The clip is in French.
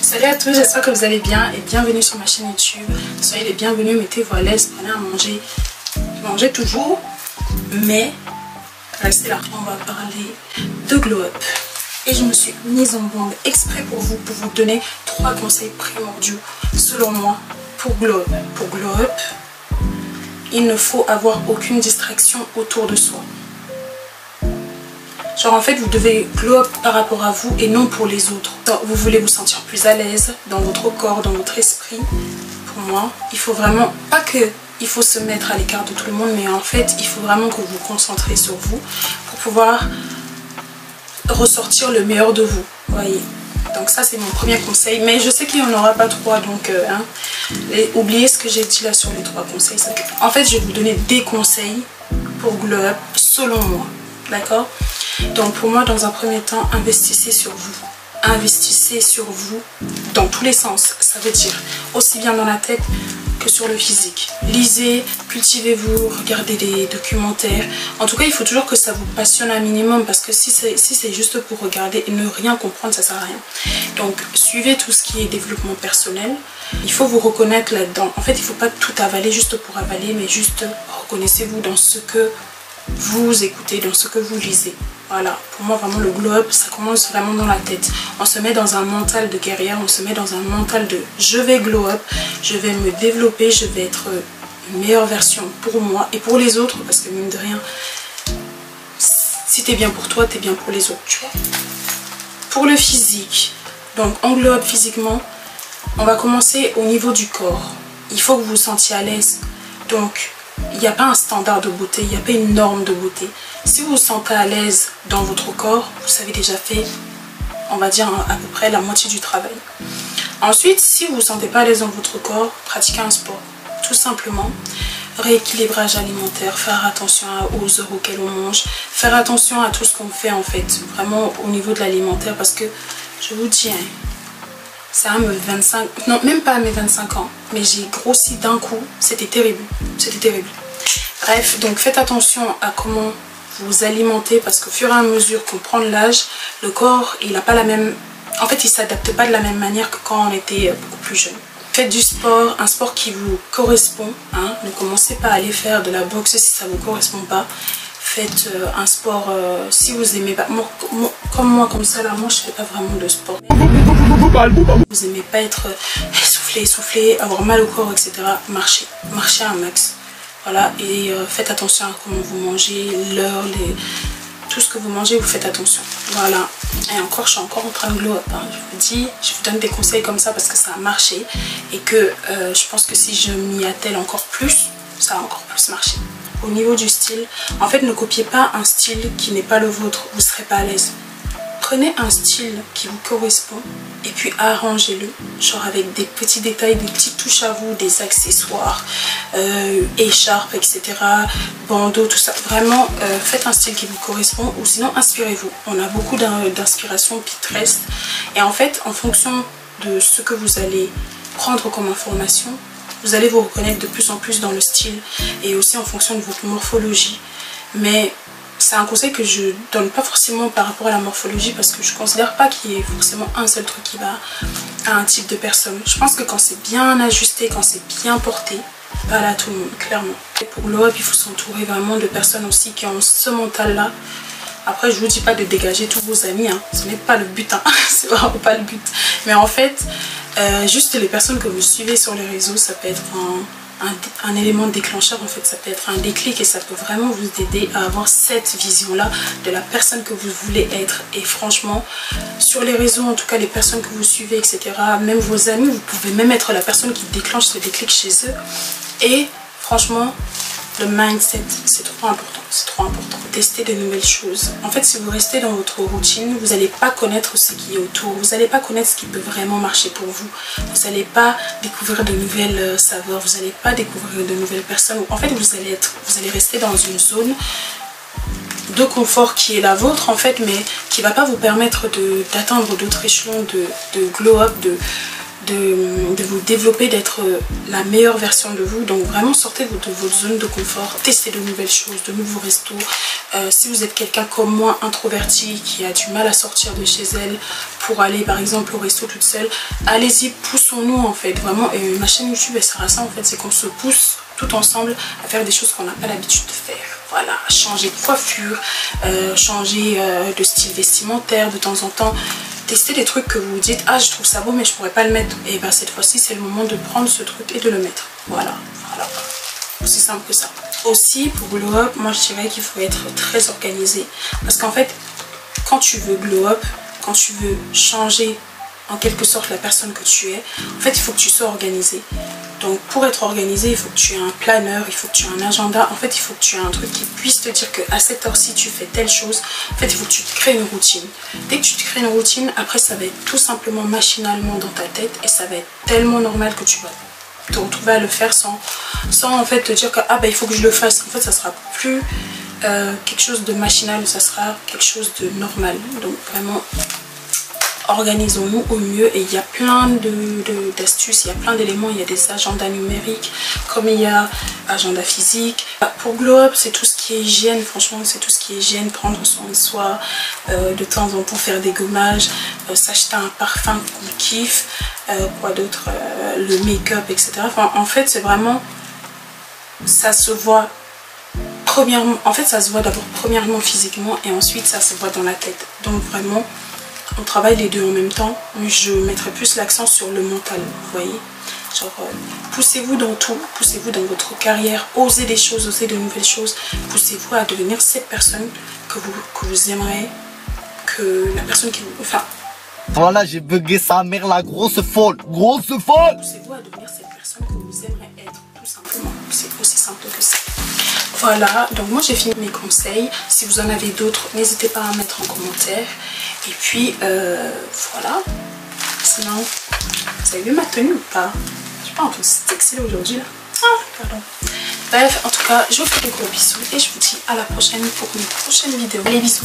Salut à tous, j'espère que vous allez bien et bienvenue sur ma chaîne YouTube. Soyez les bienvenus, mettez-vous à l'aise, prenez à manger. Mangez toujours, mais restez là. On va parler de Glow Up. Et je me suis mise en bande exprès pour vous donner 3 conseils primordiaux selon moi pour Glow Up. Pour Glow Up, il ne faut avoir aucune distraction autour de soi. Genre en fait vous devez glow up par rapport à vous et non pour les autres. Vous voulez vous sentir plus à l'aise dans votre corps, dans votre esprit. Pour moi, il faut vraiment, pas que il faut se mettre à l'écart de tout le monde, mais en fait il faut vraiment que vous vous concentrez sur vous pour pouvoir ressortir le meilleur de vous. Voyez. Donc ça c'est mon premier conseil, mais je sais qu'il n'y en aura pas 3, donc oubliez ce que j'ai dit là sur les 3 conseils. En fait je vais vous donner des conseils pour glow up selon moi, d'accord? Donc pour moi, dans un premier temps, investissez sur vous. Investissez sur vous dans tous les sens. Ça veut dire aussi bien dans la tête que sur le physique. Lisez, cultivez-vous, regardez des documentaires. En tout cas, il faut toujours que ça vous passionne un minimum, parce que si c'est juste pour regarder et ne rien comprendre, ça sert à rien. Donc suivez tout ce qui est développement personnel. Il faut vous reconnaître là-dedans. En fait, il ne faut pas tout avaler juste pour avaler, mais juste reconnaissez-vous dans ce que vous écoutez, dans ce que vous lisez. Voilà, pour moi vraiment le glow up, ça commence vraiment dans la tête. On se met dans un mental de guerrière, on se met dans un mental de je vais glow up, je vais me développer, je vais être une meilleure version pour moi et pour les autres, parce que mine de rien, si t'es bien pour toi, t'es bien pour les autres, tu vois. Pour le physique, donc en glow up physiquement, on va commencer au niveau du corps. Il faut que vous vous sentiez à l'aise, donc il n'y a pas un standard de beauté, il n'y a pas une norme de beauté. Si vous vous sentez à l'aise dans votre corps, vous avez déjà fait, on va dire, à peu près la moitié du travail. Ensuite, si vous ne vous sentez pas à l'aise dans votre corps, pratiquez un sport. Tout simplement, rééquilibrage alimentaire, faire attention aux heures auxquelles on mange, faire attention à tout ce qu'on fait en fait, vraiment au niveau de l'alimentaire, parce que je vous dis, ça à mes 25, non même pas à mes 25 ans, mais j'ai grossi d'un coup, c'était terrible, c'était terrible. Bref, donc faites attention à comment vous alimentez, parce qu'au fur et à mesure qu'on prend de l'âge, le corps il n'a pas la même, en fait il s'adapte pas de la même manière que quand on était beaucoup plus jeune. Faites du sport, un sport qui vous correspond, hein. Ne commencez pas à aller faire de la boxe si ça vous correspond pas. Faites un sport si vous aimez pas. Comme moi, comme ça là, moi je fais pas vraiment de sport. Vous aimez pas être essoufflé, avoir mal au corps, etc. Marchez un max. Voilà, et faites attention à comment vous mangez, l'heure, tout ce que vous mangez, vous faites attention. Voilà, et encore, je suis encore en train de glow up, hein. Je vous dis, je vous donne des conseils comme ça parce que ça a marché et que je pense que si je m'y attelle encore plus, ça va encore plus marcher. Au niveau du style, en fait ne copiez pas un style qui n'est pas le vôtre, vous ne serez pas à l'aise. Prenez un style qui vous correspond et puis arrangez-le, genre avec des petits détails, des petites touches à vous, des accessoires, écharpes, etc., bandeaux, tout ça. Vraiment, faites un style qui vous correspond, ou sinon inspirez-vous. On a beaucoup d'inspiration Pinterest, et en fait, en fonction de ce que vous allez prendre comme information, vous allez vous reconnaître de plus en plus dans le style, et aussi en fonction de votre morphologie. Mais c'est un conseil que je donne pas forcément par rapport à la morphologie, parce que je considère pas qu'il y ait forcément un seul truc qui va à un type de personne. Je pense que quand c'est bien ajusté, quand c'est bien porté, pas là tout le monde, clairement. Et pour glow up, il faut s'entourer vraiment de personnes aussi qui ont ce mental là. Après, je vous dis pas de dégager tous vos amis, hein. Ce n'est pas le but, hein. C'est vraiment pas le but. Mais en fait, juste les personnes que vous suivez sur les réseaux, ça peut être un élément déclencheur, en fait, ça peut être un déclic, et ça peut vraiment vous aider à avoir cette vision là de la personne que vous voulez être. Et franchement, sur les réseaux, en tout cas les personnes que vous suivez, etc., même vos amis, vous pouvez même être la personne qui déclenche ce déclic chez eux. Et franchement, le mindset, c'est trop important, c'est trop important. Tester de nouvelles choses. En fait, si vous restez dans votre routine, vous n'allez pas connaître ce qui est autour, vous n'allez pas connaître ce qui peut vraiment marcher pour vous, vous n'allez pas découvrir de nouvelles saveurs, vous n'allez pas découvrir de nouvelles personnes. En fait, vous allez rester dans une zone de confort qui est la vôtre, en fait, mais qui ne va pas vous permettre d'atteindre d'autres échelons de glow up, de vous développer, d'être la meilleure version de vous. Donc vraiment sortez de votre zone de confort, testez de nouvelles choses, de nouveaux restos. Si vous êtes quelqu'un comme moi, introverti, qui a du mal à sortir de chez elle pour aller par exemple au resto toute seule, allez-y, poussons-nous en fait. Vraiment, et ma chaîne YouTube elle sert à ça en fait, c'est qu'on se pousse tout ensemble à faire des choses qu'on n'a pas l'habitude de faire. Voilà, changer de coiffure, changer de style vestimentaire de temps en temps. Tester des trucs que vous vous dites, ah je trouve ça beau mais je pourrais pas le mettre. Et ben cette fois-ci c'est le moment de prendre ce truc et de le mettre. Voilà, voilà. Aussi simple que ça. Aussi pour glow up, moi je dirais qu'il faut être très organisé. Parce qu'en fait, quand tu veux glow up, quand tu veux changer en quelque sorte la personne que tu es, en fait il faut que tu sois organisé. Donc pour être organisé, il faut que tu aies un planeur, il faut que tu aies un agenda. En fait, il faut que tu aies un truc qui puisse te dire qu'à cette heure-ci, tu fais telle chose. En fait, il faut que tu te crées une routine. Dès que tu te crées une routine, après, ça va être tout simplement machinalement dans ta tête. Et ça va être tellement normal que tu vas te retrouver à le faire sans en fait te dire que ah, bah, il faut que je le fasse. En fait, ça sera plus quelque chose de machinal, ça sera quelque chose de normal. Donc vraiment... organisons-nous au mieux, et il y a plein d'astuces, il y a plein d'éléments, il y a des agendas numériques comme il y a agenda physique. Pour glow up, c'est tout ce qui est hygiène, franchement c'est tout ce qui est hygiène, prendre soin de soi, de temps en temps faire des gommages, s'acheter un parfum qu'on kiffe, quoi d'autre, le make-up, etc. Enfin, en fait c'est vraiment, ça se voit premièrement, en fait ça se voit d'abord premièrement physiquement et ensuite ça se voit dans la tête. Donc vraiment on travaille les deux en même temps, mais je mettrai plus l'accent sur le mental, vous voyez. Genre, poussez-vous dans tout, poussez-vous dans votre carrière, osez des choses, osez de nouvelles choses, poussez-vous à devenir cette personne que vous aimeriez, que la personne qui vous... Enfin... Voilà, j'ai bugué sa mère, la grosse folle, grosse folle. Poussez-vous à devenir cette personne que vous aimeriez être, tout simplement. C'est aussi simple que ça. Voilà, donc moi j'ai fini mes conseils. Si vous en avez d'autres, n'hésitez pas à mettre en commentaire. Et puis, voilà. Sinon, vous avez vu ma tenue ou pas? Je suis pas un peu sexy aujourd'hui là. Ah, pardon. Bref, en tout cas, je vous fais des gros bisous et je vous dis à la prochaine pour une prochaine vidéo. Allez, bisous.